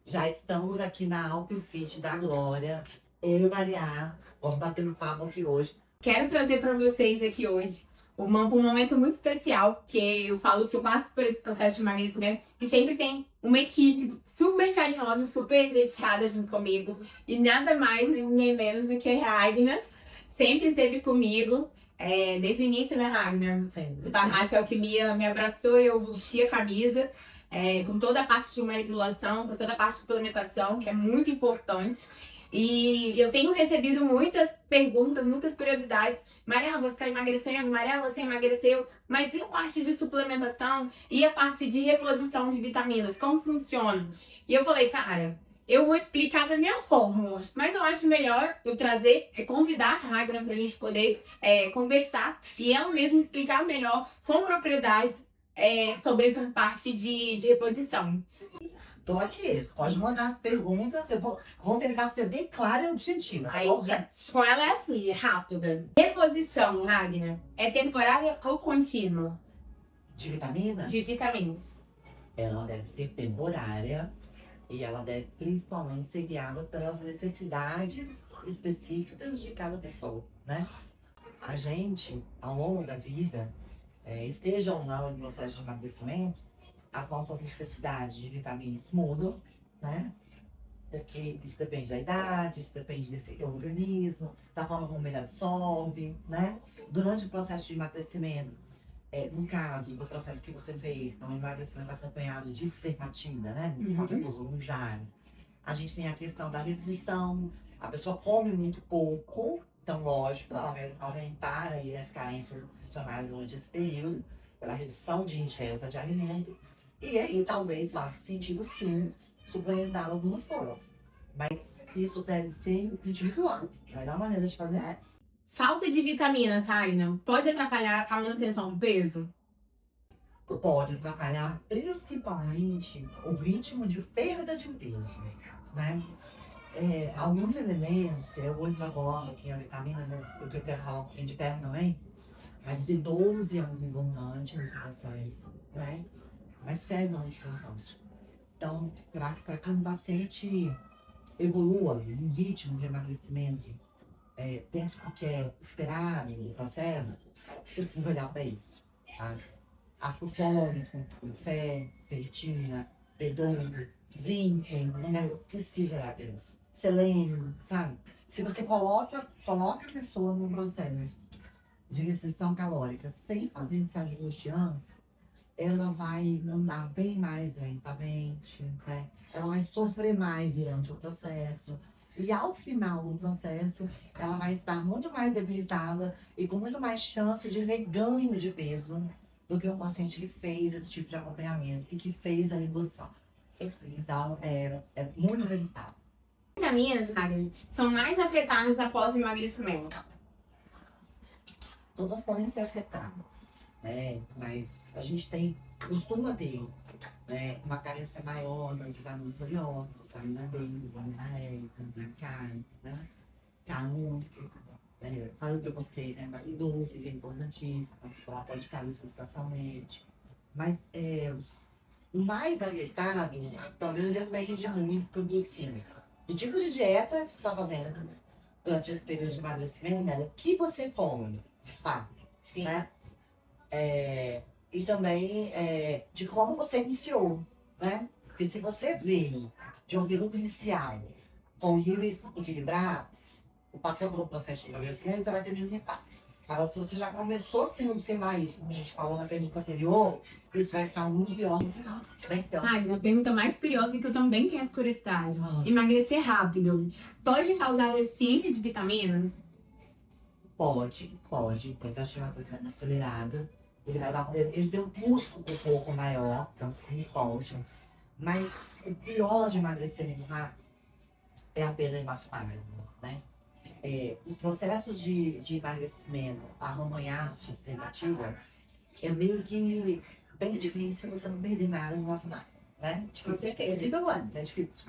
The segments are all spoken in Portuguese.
Já estamos aqui na Alpfit da Glória. Eu e Maria, vamos bater um papo aqui hoje. Quero trazer para vocês aqui hoje um momento muito especial, que eu falo que eu passo por esse processo de emagrecimento e sempre tem uma equipe super carinhosa, super dedicada junto comigo. E nada mais nem menos do que a Ragnar. Sempre esteve comigo, desde o início, né, Ragnar? Sempre. O Farmácia Alquimia me abraçou e eu vesti a camisa. Com toda a parte de manipulação, com toda a parte de suplementação, que é muito importante. E eu tenho recebido muitas perguntas, muitas curiosidades. Mariela, você está emagrecendo? Mariela, você emagreceu? Mas e a parte de suplementação? E a parte de reposição de vitaminas? Como funciona? E eu falei, cara, eu vou explicar da minha fórmula, mas eu acho melhor eu trazer, convidar a Ragnar para a gente poder conversar e ela mesma explicar melhor, com propriedade, sobre essa parte de reposição. Tô aqui, pode mandar as perguntas, vou tentar ser bem clara e objetiva. Aí, gente, com ela é assim, rápida. Reposição, Ragnar, é temporária ou contínua? De vitamina, De vitaminas. ela deve ser temporária e ela deve principalmente ser guiada pelas necessidades específicas de cada pessoa, né? A gente, ao longo da vida, esteja ou não no processo de emagrecimento, as nossas necessidades de vitaminas mudam, né? Porque isso depende da idade, isso depende desse organismo, da forma como ele absorve, né? Durante o processo de emagrecimento, no caso do processo que você fez, um emagrecimento acompanhado de sermatina, né? Voluntariado, a gente tem a questão da restrição, a pessoa come muito pouco, então, lógico, ela vai aumentar aí as carências nutricionais durante esse período, pela redução de ingesta de alimento, e aí talvez faça sentido, sim, suplementar algumas coisas. Mas isso deve ser individual, a melhor maneira de fazer é essa. Falta de vitaminas, Ragnar, pode atrapalhar a manutenção do peso? Pode atrapalhar principalmente o ritmo de perda de peso, né? Alguns elementos, eu vou extrapolar aqui a vitamina, mas eu quero falar um pouquinho de ferro também, mas B12 é muito importante nesse processo, né? Mas ferro não é muito importante. Então, para que um paciente evolua no ritmo de emagrecimento dentro do que é esperado no processo, você precisa olhar para isso, tá? Ácido fólico, fé, ferritina, B12, zinco, né? Precisa olhar para isso. Selênio, sabe? Se você coloca a pessoa num processo de restrição calórica sem fazer esse ajuste antes, ela vai andar bem mais lentamente, né? Ela vai sofrer mais durante o processo. E ao final do processo, ela vai estar muito mais debilitada e com muito mais chance de reganho de peso do que o paciente que fez esse tipo de acompanhamento e que fez a redução. Então, é muito resistável. Vitaminas, Ragnar, são mais afetadas após o emagrecimento. Todas podem ser afetadas, né? Mas a gente costuma ter, né, uma carência maior das vitaminas oleosas, vitamina D, vitamina E, vitamina K, né? K1, falo que eu gostei, né? B12, que é importantíssimo, ela pode cair substancialmente. Mas o mais afetado também depende muito do químico. Do tipo de dieta que você está fazendo durante esse período de emagrecimento, né? O que você come, de fato, Sim. né? E também de como você iniciou, né? Porque se você veio de um período inicial com níveis equilibrados, o passando pelo processo de emagrecimento, você vai ter menos impacto. Agora, se você já começou sem observar isso, como a gente falou na pergunta anterior, isso vai ficar muito pior no final. Né? Então, Ragnar, a pergunta mais curiosa que eu também tenho essa curiosidade. Nossa. Emagrecer rápido pode causar deficiência de vitaminas? pode, mas acho uma coisa acelerada. Ele tem um custo um pouco maior, então sim, pode. Mas o pior de emagrecimento rápido é a perda de massa magra, né? Os processos de emagrecimento acompanhados de estimativa é meio que bem difícil você não perder nada de massa magra, né? Com certeza. Possível antes, é difícil.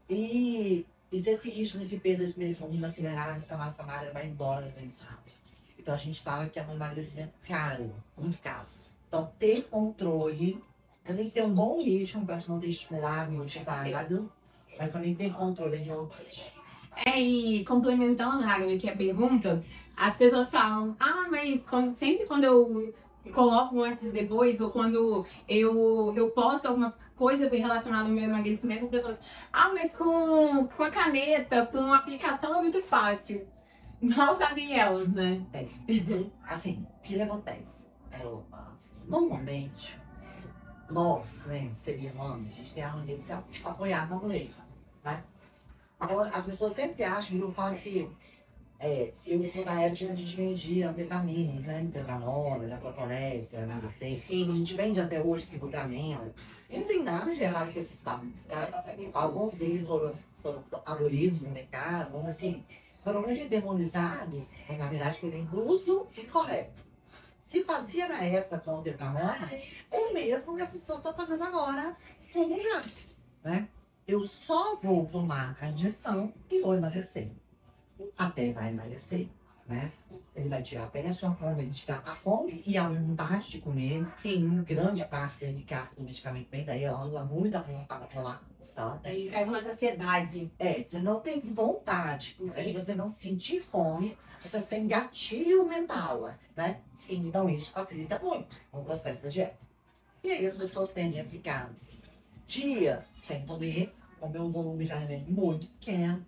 E esse ritmo de perda de peso muito acelerado, essa massa magra vai embora muito rápido. Então a gente fala que é um emagrecimento caro, muito caro. Então ter controle Você tem que ter um bom ritmo para te manter estimulado, motivado, mas também ter controle de vontade. E complementando, Ragnar, que é a pergunta, as pessoas falam, mas sempre quando eu coloco um antes e depois, ou quando eu posto alguma coisa relacionada ao meu emagrecimento, as pessoas, mas com a caneta, com a aplicação é muito fácil. Mal sabem elas, né? Assim, o que acontece? Normalmente, nós, né, seres humanos, a gente tem a maneira de se apoiar na mulher, né? Então, as pessoas sempre acham, eu falo que eu sou da época que a gente vendia vitaminas, né? Interanola, da proponésia, emagrecer. A gente vende até hoje esse suplemento. E não tem nada de errado com esses papos, tá? Alguns deles foram abolidos no mercado, mas assim, foram muito demonizados, na verdade, pelo uso incorreto. Se fazia na época com o Decanona, é o mesmo que as pessoas estão fazendo agora com o Jânio, né? Eu só vou tomar a injeção e vou emagrecer. Até vai emagrecer, né? Ele vai tirar apenas a sua fome, ele tira a fome e a vontade de comer. Sim. Grande parte da indicação do medicamento vem daí, ela usa muita vontade para controlar a função. Aí traz uma saciedade. Você não tem vontade, se você não sentir fome, você tem gatilho mental, né? Sim. Então isso facilita muito o processo da dieta. E aí as pessoas tendem a ficar dias sem comer, comer um volume de alimento muito pequeno,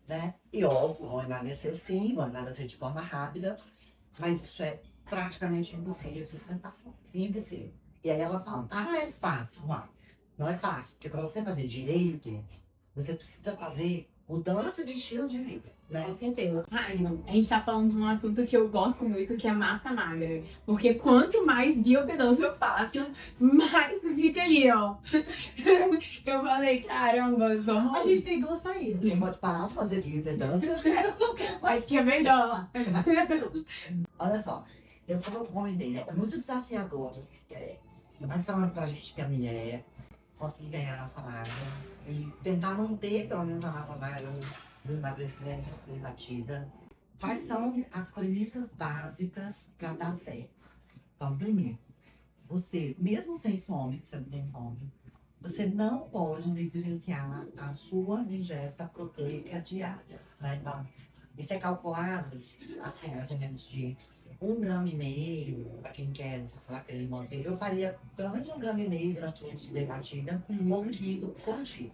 né? E óbvio, vão emagrecer sim, vão emagrecer de forma rápida, mas isso é praticamente impossível de sustentar. Impossível. E aí elas falam, não é fácil. Não é fácil, porque para você fazer direito, você precisa fazer mudança de estilo de vida, né? Com certeza. A gente tá falando de um assunto que eu gosto muito, que é massa magra. Porque quanto mais biopedância eu faço, mais fica ali, ó. Eu falei, caramba, vamos. A gente tem duas saídas. Você pode parar de fazer bioimpedância. Acho que é melhor. Olha só, eu comentei, né? É muito desafiador. Mais pra gente que é mulher, conseguir ganhar massa magra e tentar manter pelo menos a massa magra do emagrecimento bem batida. Quais são as premissas básicas para dar certo? Então, primeiro, você, mesmo sem fome, que você não tem fome, você não pode negligenciar a sua ingesta proteica diária, né? Então, isso é calculado, assim, mais ou menos de 1,5 grama, para quem quer, sei lá, querer manter. Eu faria pelo menos 1,5 grama durante o dia de batida com 1 quilo por dia,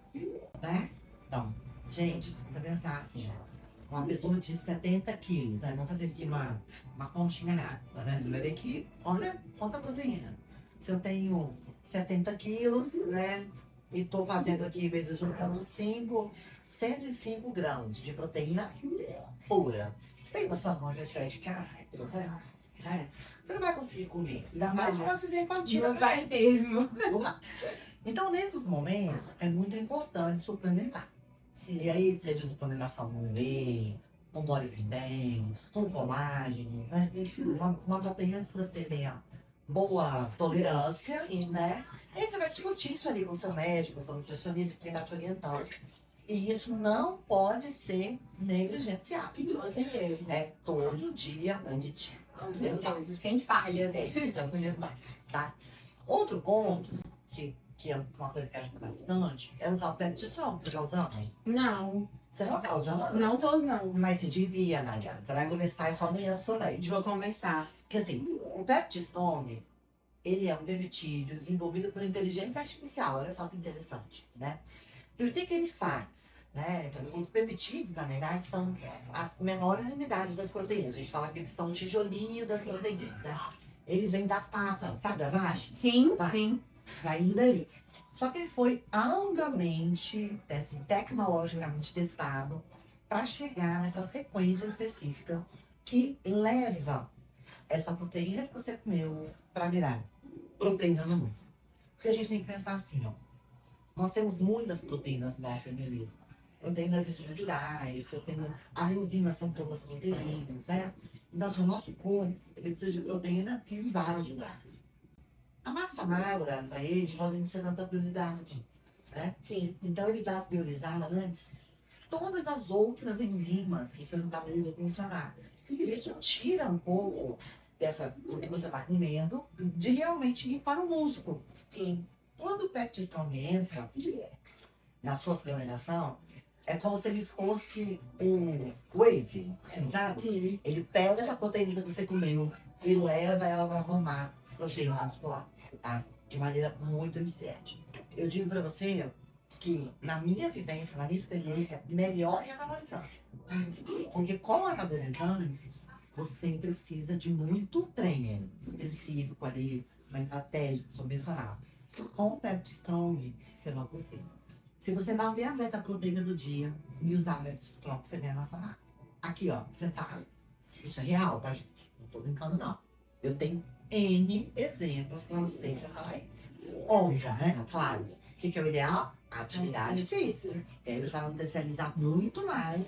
né? Então, gente, se você pensar assim, ó, uma pessoa de 70 quilos, né? Vamos fazer aqui uma continha rápida, né? Você vai ver que, olha, quanta proteína. Se eu tenho 70 quilos, né? E tô fazendo aqui vezes 1,5, 105 gramas de proteína pura. Tem noção de uma quantidade de carboidrato, né? Você não vai conseguir comer. Ainda mais quando você tem partida. Não vai mesmo. Então, nesses momentos, é muito importante suplementar. E aí, seja suplementação com whey, com polifidem, com colágeno, mas uma proteína que você tenha boa tolerância, né? Aí você vai discutir isso ali com o seu médico, com o seu nutricionista, que está te orientando. E isso não pode ser negligenciado. Com certeza. É todo dia bonitinho. Com certeza. Sem falhas. Isso é o primeiro passo, tá? Outro ponto, que é uma coisa que ajuda bastante, é usar o peptidol. Você já usando? Não, Você não tá usando? não tô usando. Mas você devia, Nadia. Você vai começar só amanhã no seu leite. Vou conversar. Porque assim, o peptidone, ele é um peptídeo desenvolvido por inteligência artificial. Olha só que interessante, né? E o que ele faz? Né? Os peptídeos, na verdade, são as menores unidades das proteínas. A gente fala que eles são o tijolinho das proteínas, né? Eles vêm das patas, sabe, das hastes? Sim, Tá. sim. Vai indo aí. Só que ele foi amplamente, assim, tecnologicamente testado para chegar nessa sequência específica que leva essa proteína que você comeu para virar proteína no músculo. Porque a gente tem que pensar assim, ó. Nós temos muitas proteínas no nosso organismo. Proteínas estruturais, proteínas... As enzimas são todas proteínas, né? Então, o nosso corpo, ele precisa de proteína em vários lugares. A massa magra, para ele, nós temos que ser tanta prioridade, né? Sim. Então, ele vai priorizar antes todas as outras enzimas que você não está podendo funcionar. Isso tira um pouco do que você está comendo de realmente ir para o músculo. Sim. Quando o Peptistone entra na sua fermentação, é como se ele fosse um Waze, assim, sabe? Sim. Ele pega essa proteína que você comeu e leva ela para formar proteína muscular, tá? De maneira muito eficiente. Eu digo para você que, na minha vivência, na minha experiência, melhor é anabolizante. Porque com anabolizantes, você precisa de muito treino específico ali, uma estratégia subvencionada. Com o Peptistone, você não precisa. Se você manter a meta proteína do dia e usar a Peptistone, você ganha massa magra. Aqui, ó, você tá. Isso é real, tá, gente? Não tô brincando, não. Eu tenho N exemplos pra vocês pra falar isso. Óbvio, né? Claro. O que é o ideal? Atividade física. Eles vão potencializar muito mais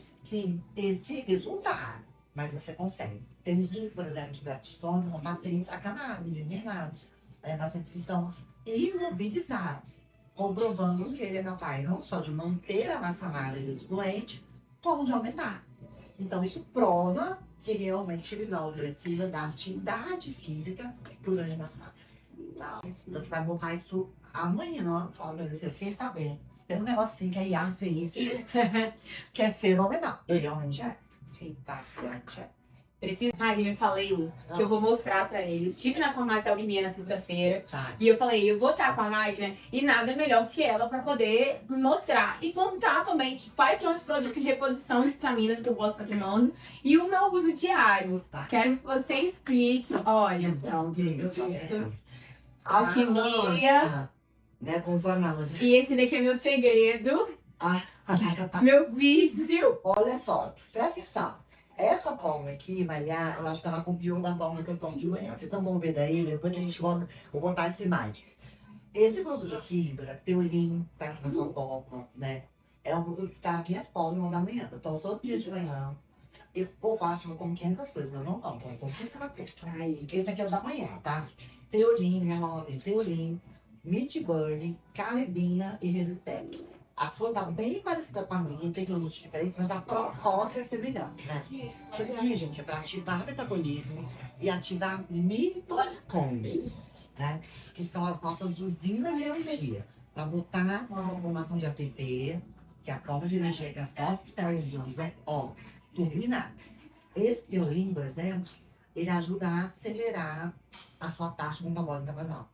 esse resultado. Mas você consegue. Temos grupos, por exemplo, de Peptistone com pacientes acamados, internados. Pacientes que estão imobilizados. Comprovando que ele é capaz não só de manter a massa magra doente, como de aumentar. Então isso prova que realmente ele não precisa da atividade física para o ganho de massa magra. Então, você vai botar isso amanhã, falando pra você, quer saber? Tem um negocinho que a IA fez, que é fenomenal. Ele realmente é. Eita, preciso. Eu falei que eu vou mostrar pra eles. Estive na farmácia Alquimia na sexta-feira. Tá. E eu falei, eu vou estar com a máquina e nada melhor do que ela pra poder mostrar e contar também quais são os produtos de reposição de vitaminas que eu posso estar tomando e o meu uso diário. Tá. Quero que você explique. Olha, são produtos Alquimia. Né, conforme a loja. E esse daqui é meu segredo, meu vício. Olha só, presta atenção. Essa palma aqui, malhar, eu acho que ela copiou da palma que eu tomo de manhã. Vocês estão vendo ver daí, depois a gente volta, vou botar essa imagem. Esse produto aqui, Teolim, tá na sua palma, né? É um produto que tá na minha palma da manhã. Eu tomo todo dia de manhã. Eu, por acho que eu como 500 coisas, eu não tomo, eu como 500 coisas. Esse aqui é o da manhã, tá? Teolim, minha mão tem Teolim, Midburn, Calebina e Resitec. A sua tá bem parecida com a minha, tem produtos diferentes, mas a proposta é semelhante, né? Isso aqui, gente, é para ativar o metabolismo e ativar mitocôndrias, né? Que são as nossas usinas de energia. Para botar uma formação de ATP, que é a calma de energia que as nossas células usam, ó, turbinar. Esse teorim, por exemplo, ele ajuda a acelerar a sua taxa metabólica basal.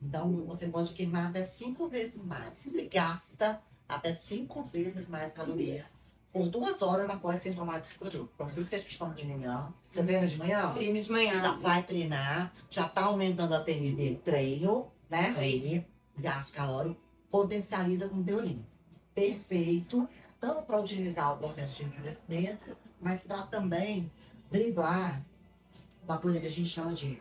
Então, você pode queimar até 5 vezes mais. Você gasta até 5 vezes mais calorias por 2 horas após ter tomado esse produto. Então, por isso que a gente toma de manhã. Você treina de manhã? Treino de manhã. Então, vai treinar, já tá aumentando a TND treino, né? Treino, gasto calórico, potencializa com teorim. Perfeito, tanto para utilizar o processo de envelhecimento, mas para também driblar uma coisa que a gente chama de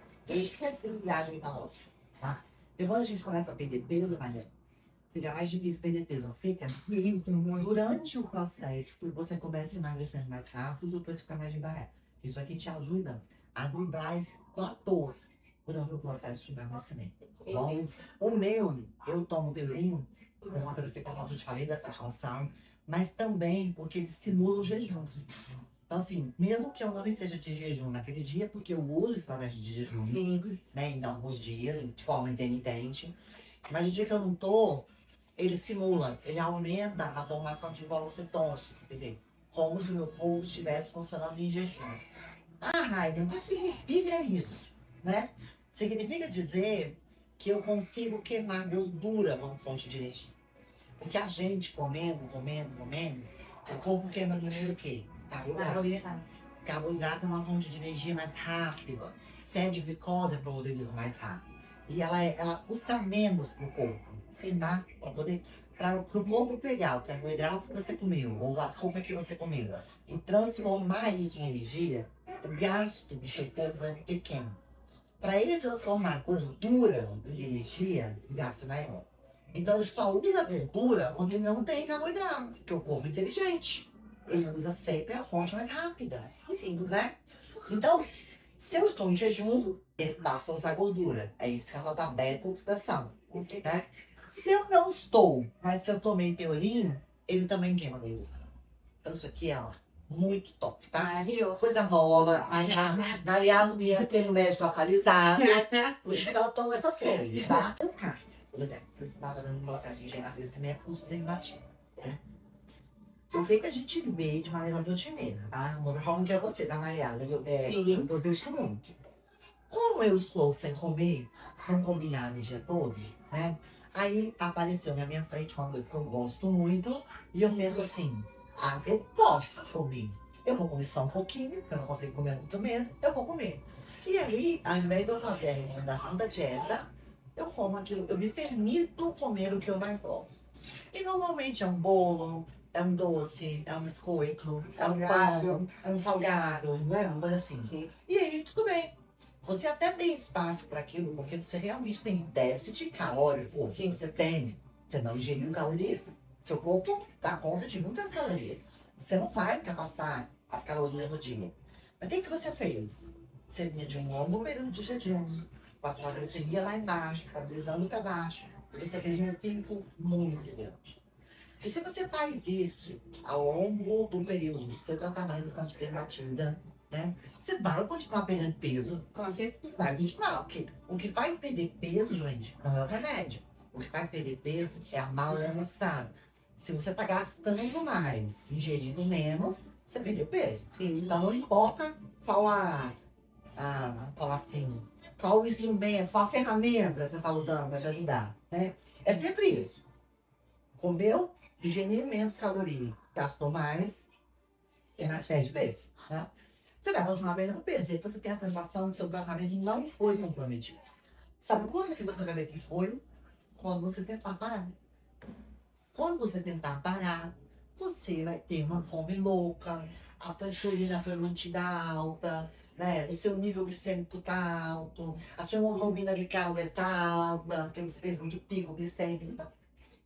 flexibilidade metabólica, tá? Então, quando a gente começa a perder peso, fica mais difícil perder peso, não fica? Durante o processo, você começa a emagrecer mais rápido, depois fica mais devagar. Isso aqui te ajuda a driblar esses platôs durante o processo de emagrecimento. Bom, o meu, eu tomo Teorim por conta dessa questão que eu te falei, dessa disfunção, mas também porque ele estimula o jejum. Então, assim, mesmo que eu não esteja de jejum naquele dia, porque eu uso estratégia de jejum, né, em alguns dias, de forma intermitente, mas no dia que eu não tô, ele simula, ele aumenta a formação de golocetose, quer dizer, como se o meu corpo estivesse funcionando em jejum. Ah, Raiden, o que significa isso, né? Significa dizer que eu consigo queimar gordura como fonte de energia. Porque a gente comendo, o corpo queima primeiro o quê? Carboidrato. Carboidrato é uma fonte de energia mais rápida. Sede glicose para o organismo mais rápido. E ela custa menos pro corpo. Tá? Para o corpo pegar o carboidrato que você comeu, ou o açúcar que você comeu, e transformar isso em energia, o gasto do seu corpo é pequeno. Para ele transformar gordura em energia, o gasto é maior. Então ele só usa a gordura onde não tem carboidrato, porque o corpo é inteligente. Ele usa sempre a fonte mais rápida. Simples, né? Então, se eu estou em jejum, ele passa a usar gordura. É isso que ela dá beta-oxidação. Né? Se eu não estou, mas se eu tomei Teorim, ele também queima gordura. Então isso aqui é muito top, tá? Maravilhoso. Coisa nova. Maria não ia ter no médico atualizado. Por isso que ela toma essas coisas, tá? Por exemplo, você está fazendo um processo de geração de cimento com desembatido, né? O que a gente vê de maneira rotineira, tá? Como que é você, da Mariana? Sim. Eu vejo isso muito. Como eu estou sem comer, não combinar o dia todo, né? Aí apareceu na minha frente uma coisa que eu gosto muito e eu penso assim, eu posso comer. Eu vou comer só um pouquinho, porque eu não consigo comer muito mesmo, eu vou comer. E aí, ao invés de eu fazer a recomendação da dieta, eu como aquilo, eu me permito comer o que eu mais gosto. E normalmente é um bolo, é um doce, é um biscoito, é um pão, é um salgado, né? Uma coisa assim. Sim. E aí, tudo bem. Você até tem espaço para aquilo, porque você realmente tem déficit calórico. Sim. Você tem. Você não ingeriu calorias. Seu corpo dá conta de muitas calorias. Você não vai ultrapassar as calorias no dia. Mas o que você fez? Você vinha de um longo período de jejum. Passou a glicemia lá embaixo, estabilizando para baixo. Você fez um tempo muito grande. E se você faz isso ao longo do período, seu tratamento com esteroidina, né? Você vai continuar perdendo peso. Com certeza. Vai continuar, porque o que faz perder peso, gente, não é o remédio. O que faz perder peso é a balança. Se você está gastando mais, ingerindo menos, você perdeu peso. Sim. Então não importa qual falar assim, qual o instrumento, qual a ferramenta você está usando para te ajudar, né? É sempre isso. Comeu, ingeriu menos caloria, gastou mais, perde peso, né? Você vai continuar perdendo peso, e você tem a sensação que seu tratamento não foi comprometido. Sabe quando que você vai ver que foi? Quando você tentar parar. Quando você tentar parar, você vai ter uma fome louca, a sua insulina foi mantida alta, né? O seu nível glicêmico tá alto, a sua hemoglobina glicada tá alta, porque você fez muito pico glicêmico.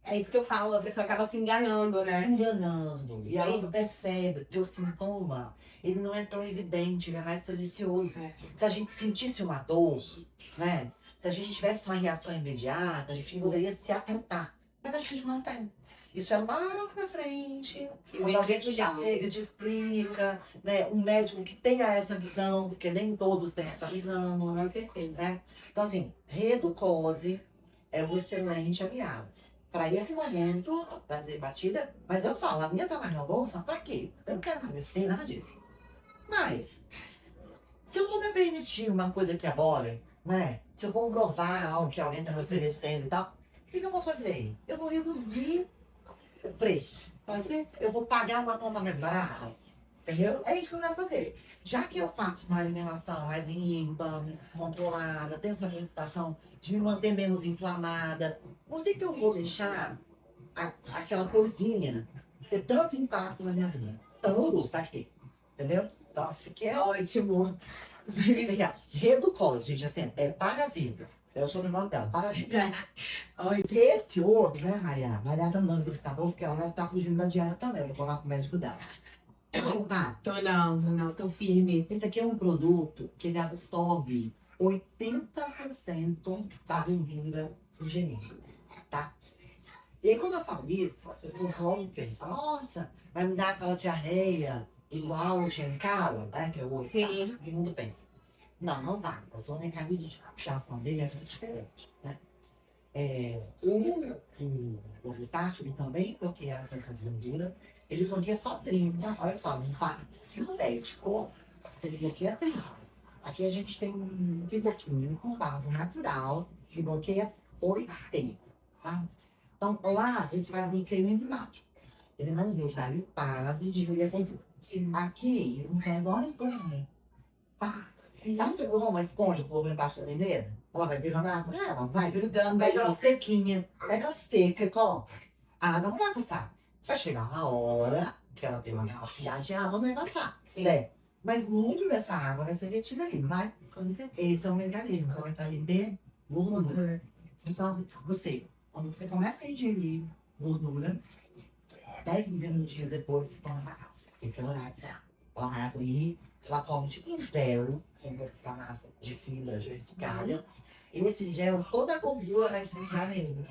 É isso que eu falo, a pessoa acaba se enganando, né? Enganando. E aí não percebe, porque o sintoma, ele não é tão evidente, ele é mais silencioso. É. Se a gente sentisse uma dor, né? Se a gente tivesse uma reação imediata, a gente poderia se atentar. Mas a gente não tem. Isso é lá pra frente, quando alguém chega, te explica, né? Um médico que tenha essa visão, porque nem todos têm essa visão, Com certeza. né? Então, assim, reducose é um excelente aliado. Para esse momento da debatida, mas eu falo, a minha tá mais na bolsa, pra quê? Eu não quero emagrecer, nada disso. Mas, se eu vou me permitir uma coisa aqui agora, né? Se eu vou provar algo que alguém tá me oferecendo e tal, o que eu vou fazer? Eu vou reduzir o preço. Com certeza. Eu vou pagar uma conta mais barata. Entendeu? É isso que eu vou fazer. Já que eu faço uma alimentação mais limpa, controlada, tenho essa alimentação de me manter menos inflamada, por que eu vou deixar aquela coisinha ter tanto impacto na minha vida? Então, eu uso, tá aqui. Entendeu? Então, isso aqui é Ótimo. isso aqui, ó. Reducose, gente, assim, é para a vida. É o sobrenome dela, para a vida. Ótimo. Esse outro, né, Maria? Maria tá mandando os cabos que ela deve estar fugindo da dieta também. Vou falar com o médico dela. Tá. Tô firme. Esse aqui é um produto que ele absorve 80% da gordura ingerida, tá? E aí, quando eu falo isso, as pessoas logo pensam, nossa, vai me dar aquela diarreia igual o Gencala, né? Que eu ouço, Sim. tá? Que mundo pensa. Não, não vai. Eu tô mecanismo de fijação dele é muito diferente, né? O Vistátil, ele também bloqueia a sensação de gordura. Ele bloqueia só 30. Olha só, não faz sintético. Ele bloqueia 30. Aqui a gente tem um fitoquímico com base natural que bloqueia 80. Tá? Então lá a gente faz um creme enzimático. Ele não deixa a lipase de desligamento. Aqui, não sai igual uma esponja. Tá? Sabe que uma esponja que eu vou embaixo da bandeira? Ela vai pegando água, ela vai Grudando pega aí. ela sequinha, pega ela seca e coloca. A água não vai passar. Vai chegar uma hora que ela tem uma velocidade, a água não vai passar. Sim. Certo? Mas muito dessa água vai ser retida ali, não vai? Esse é um mecanismo, é um mecanismo de gordura. Então, quando você começa a ingerir gordura, 10, 15 minutinhos depois, você toma essa água. Esse é o horário certo. Ela vai abrir, ela come tipo um gel, com essa massa de fibra verticalha. E esse gel, toda a gordura vai se entrar nele.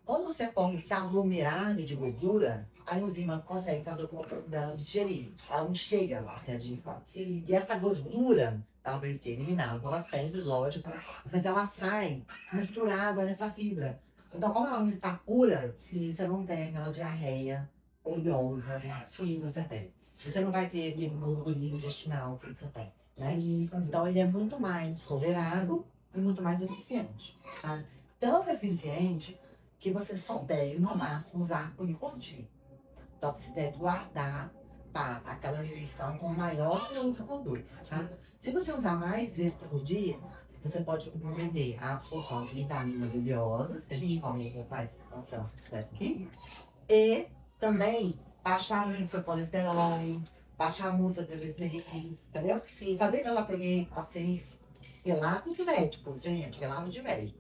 Quando você come esse aglomerado de gordura, a enzima consegue fazer o processo dela digerir. Ela não chega lá até a digestão. E essa gordura, ela vai ser eliminada pelas fezes, lógico, mas ela sai misturada nessa fibra. Então, como ela não está pura, você não tem aquela diarreia oleosa que você tem. Você não vai ter aquele burburinho intestinal que você tem, né? Então, ele é muito mais tolerado e muito mais eficiente, tá? Tão eficiente que você só deve, no máximo, usar por contínuo. Então, você deve guardar para aquela refeição com maior teor de gordura, tá? Se você usar mais vezes por dia, você pode comprometer a absorção de vitaminas oleosas, que a gente faz função aqui, e também baixar o seu colesterol, baixar a música de glicerídeos, entendeu? Saber que ela peguei assim, relato de médico, gente, relato de médico.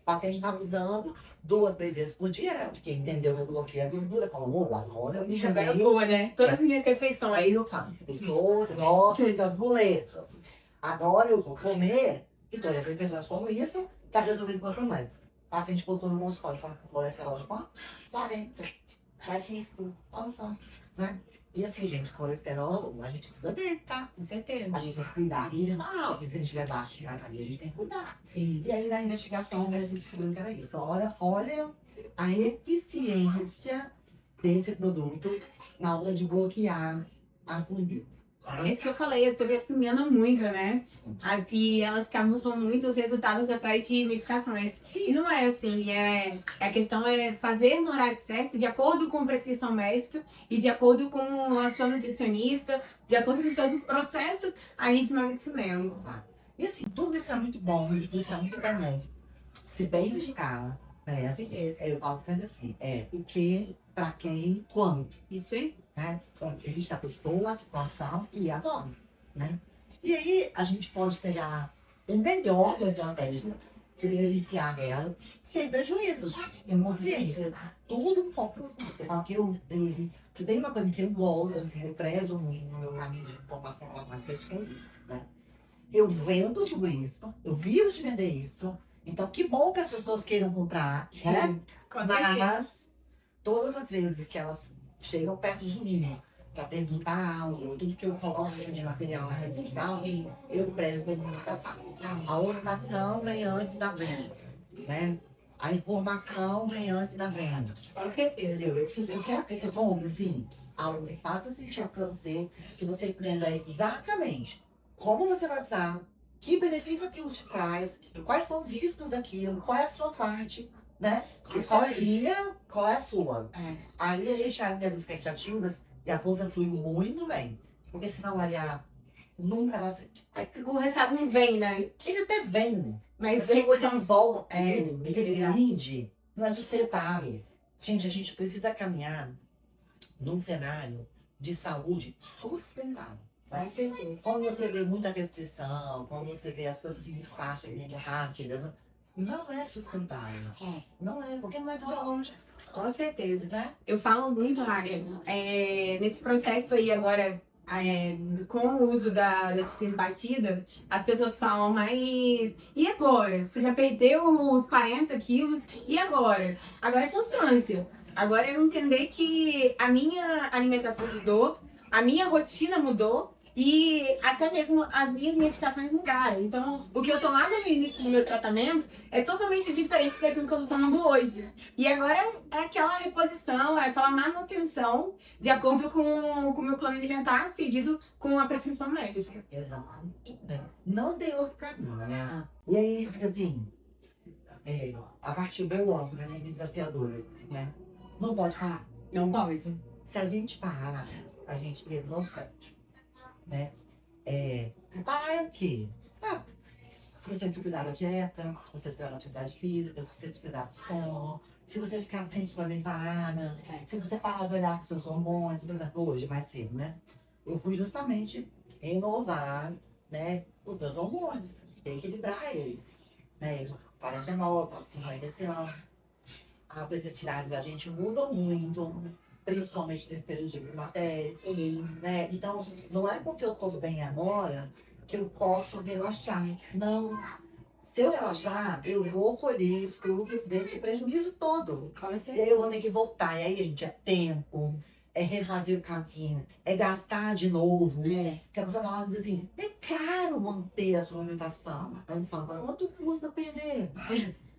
O paciente estava usando 2, 3 vezes por dia, né? Porque entendeu que eu bloqueei a gordura, falou, agora eu E agora entendei. boa, né? Todas as minhas refeições. Aí eu falo, pessoas gostam das boletas. Agora eu vou comer, e todas as refeições como isso, tá resolvido o problema. O paciente botou no moscou, fala que colesterol de quanto? 40. Baixíssimo. Olha só, né? E assim, gente, colesterol, a gente precisa dele, tá? Com certeza. A gente tem que cuidar. E não, se a gente tiver baixo de a gente tem que cuidar. Sim. E aí na investigação, né, a gente descobriu que era isso. Olha a eficiência desse produto na hora de bloquear as gorduras. É isso que eu falei, as pessoas se enganam muito, né? E elas acabam usando muito os resultados atrás de medicações. E não é assim, a questão é fazer no horário certo, de acordo com a prescrição médica e de acordo com a sua nutricionista, de acordo com o seu processo aí de emagrecimento. E assim, tudo isso é muito bom, tudo isso é muito benéfico. Se bem indicado, né? Assim, eu falo sempre assim, o que, pra quem, quando. Isso aí? Né? Então, existe a pessoa, a situação e a dona, né? E aí a gente pode pegar o melhor da estratégia, iniciar ela sem prejuízos, consciência, tudo um pouco. Porque se tem uma coisa que eu gosto, assim, eu prezo no meu caminho de formação farmacêutica, é isso, né? Eu vendo tudo isso, eu vivo de vender isso, então que bom que as pessoas queiram comprar, né? Mas todas as vezes que elas chegam perto de mim para perguntar algo, tudo que eu coloco de material na rede social, eu prezo pela orientação. A orientação vem antes da venda, né? A informação vem antes da venda. Com certeza. Eu quero que você compre, assim, algo que faça sentido para você, que você entenda exatamente como você vai usar, que benefício aquilo te traz, quais são os riscos daquilo, qual é a sua parte, né? E qual é a sua. Aí a gente abre as expectativas e a coisa flui muito bem. Porque se não variar, nunca vai ser. O resultado não vem, né? Ele até vem, Mas vem coisa em volta, é aquele lead não é sustentável. Gente, a gente precisa caminhar num cenário de saúde sustentável. Tá? Quando você vê muita restrição, quando você vê as coisas muito fáceis, muito rápidas, não é sustentável. Não é, porque não é tão longe. Com certeza. Né? Eu falo muito, Raga, nesse processo aí agora, com o uso da tisina batida, as pessoas falam, mas e agora? Você já perdeu os 40 quilos, e agora? Agora é constância. Agora é eu entender que a minha alimentação mudou, a minha rotina mudou, e até mesmo as minhas medicações mudaram. Então, o que eu tomava no início do meu tratamento é totalmente diferente daquilo que eu tô tomando hoje. E agora é aquela reposição, é aquela manutenção de acordo com o meu plano alimentar, seguido com a prescrição médica. Exato. Não tem outro caminho, né? E aí, assim, a parte boa, por exemplo, desafiadora, né? Não pode parar. Não pode. Se a gente parar, a gente perde o sete, né? Parar é o quê? Se você descuidar da dieta, se você fizer uma atividade física, se você descuidar do sono, se você ficar sem suplementar nada, se você parar de olhar para os seus hormônios, por exemplo, hoje, mais cedo, né? Eu fui justamente renovar, né, os meus hormônios, equilibrar eles, né? 49, passando desse ano. As necessidades da gente mudam muito, principalmente nesse período de climatério, né? Então, não é porque eu estou bem agora que eu posso relaxar. Não. Se eu relaxar, eu vou colher os frutos desse prejuízo todo. E aí eu vou ter que voltar. E aí, gente, é tempo, é refazer o caminho, é gastar de novo. Porque a pessoa fala assim, é caro manter a sua alimentação. Aí eu falo, quanto custa perder?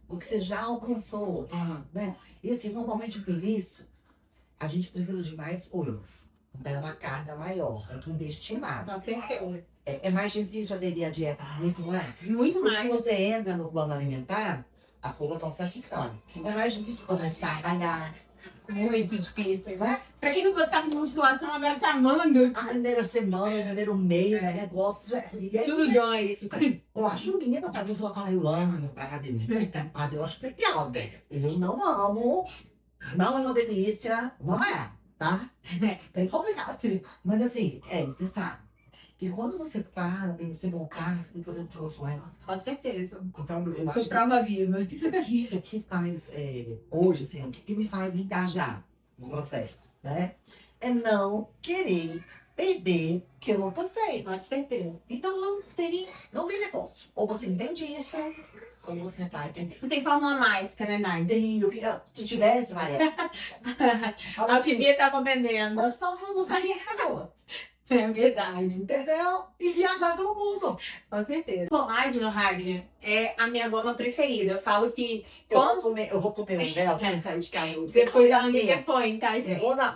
o que você já alcançou, né? E assim, normalmente por isso, a gente precisa de mais olhos. Então é uma carga maior, é que investir mais. Com certeza. É mais difícil aderir à dieta, não é? Muito Porque se mais. você entra no plano alimentar, as coisas estão se ajustando. É mais difícil começar a malhar, Muito difícil. né? Pra quem não gostava de musculação, agora tá amando. A primeira semana, a primeiro mês, é negócio. Tudo dói. Eu acho linda, talvez eu fale, eu amo pra academia. Mas eu acho legal, velho. Eu não amo, não é uma delícia, não é, tá? É complicado. Mas assim, você sabe. Que quando você para, você voltar, você tem que fazer um troço, né? Com certeza. Então, eu Sou acho prova viva. que faz, hoje, assim, o que me faz engajar no processo, né? É não querer perder o que eu não passei. Com certeza. Então não tem negócio. Ou você entende isso, ou você tá entendendo. Não tem fórmula mágica, né, Nai? Se tivesse, Maria. A Alquimia tava vendendo. Nós só vamos sair pessoa. É verdade. Entendeu? E viajar pelo mundo. Com certeza. Colágeno, Ragnar, é a minha goma preferida. Eu falo que Eu vou comer um dela pra sair de casa. depois ela me repõe, tá, gente? Ou não.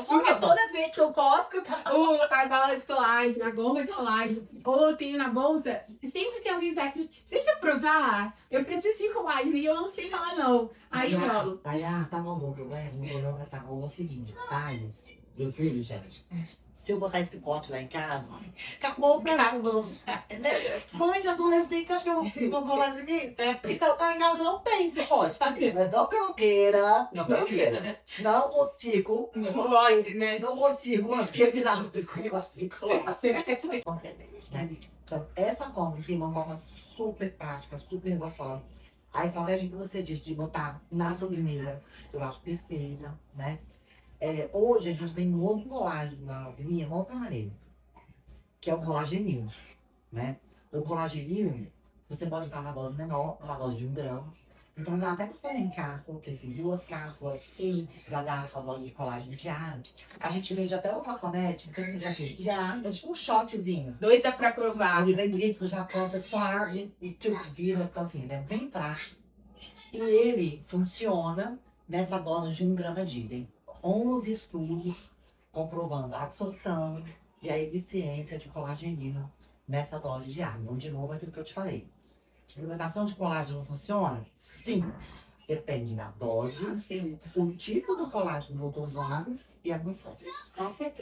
Porque toda vez que eu cosco a bala de colágeno, a goma de colágeno, ou eu tenho na bolsa, sempre tem alguém perto, deixa eu provar, eu preciso de colágeno e eu não sei falar não. Aí eu rolo. Aí, tá maluco, né? Não olhou essa roupa é o seguinte, Thales, meu filho, gente. Se eu botar esse pote lá em casa, acabou o prazo. Mãe de adolescente, acho que eu não consigo uma bolazinha. Então, lá em casa não tem esse pote, tá vendo? Mas não que eu queira, não que eu queira. Não consigo, Né? não consigo manter virar no biscoito assim. Então, essa forma aqui é uma forma super prática, super gostosa. A estratégia que você disse de botar na sobremesa, eu acho perfeita, né? Hoje a gente tem um outro colágeno na linha Montaneiro, que é o colageninho, né? O colageninho, você pode usar uma dose menor, uma dose de 1 grama. Então dá até pra fazer em cápsula, porque assim, 2 cápsulas, já dá a sua dose de colágeno diário. A gente vende até o saconete, não sei se você já viu. Já. É tipo um shotzinho. Doida pra provar. Ele vem líquido, já pronto, é só água e tipo, vira, então assim, ele é bem prático. E ele funciona nessa dose de 1 grama de idem. 11 estudos comprovando a absorção e a eficiência de colagenina nessa dose diária. Então, de novo, aquilo que eu te falei. Suplementação de colágeno funciona? Sim. Depende da dose, o tipo do colágeno que eu tô usando e a função.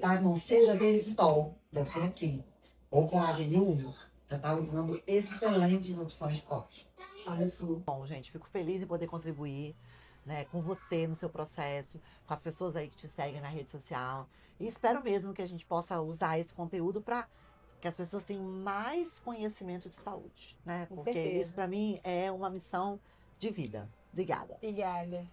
Tá? Não seja Belisol, deve ter aqui. Ou colageninho, já tá usando excelentes opções de colágeno. Bom, gente, fico feliz em poder contribuir, né, com você no seu processo, com as pessoas aí que te seguem na rede social. E espero mesmo que a gente possa usar esse conteúdo para que as pessoas tenham mais conhecimento de saúde, né? Com Porque certeza. isso para mim é uma missão de vida. Obrigada. Obrigada.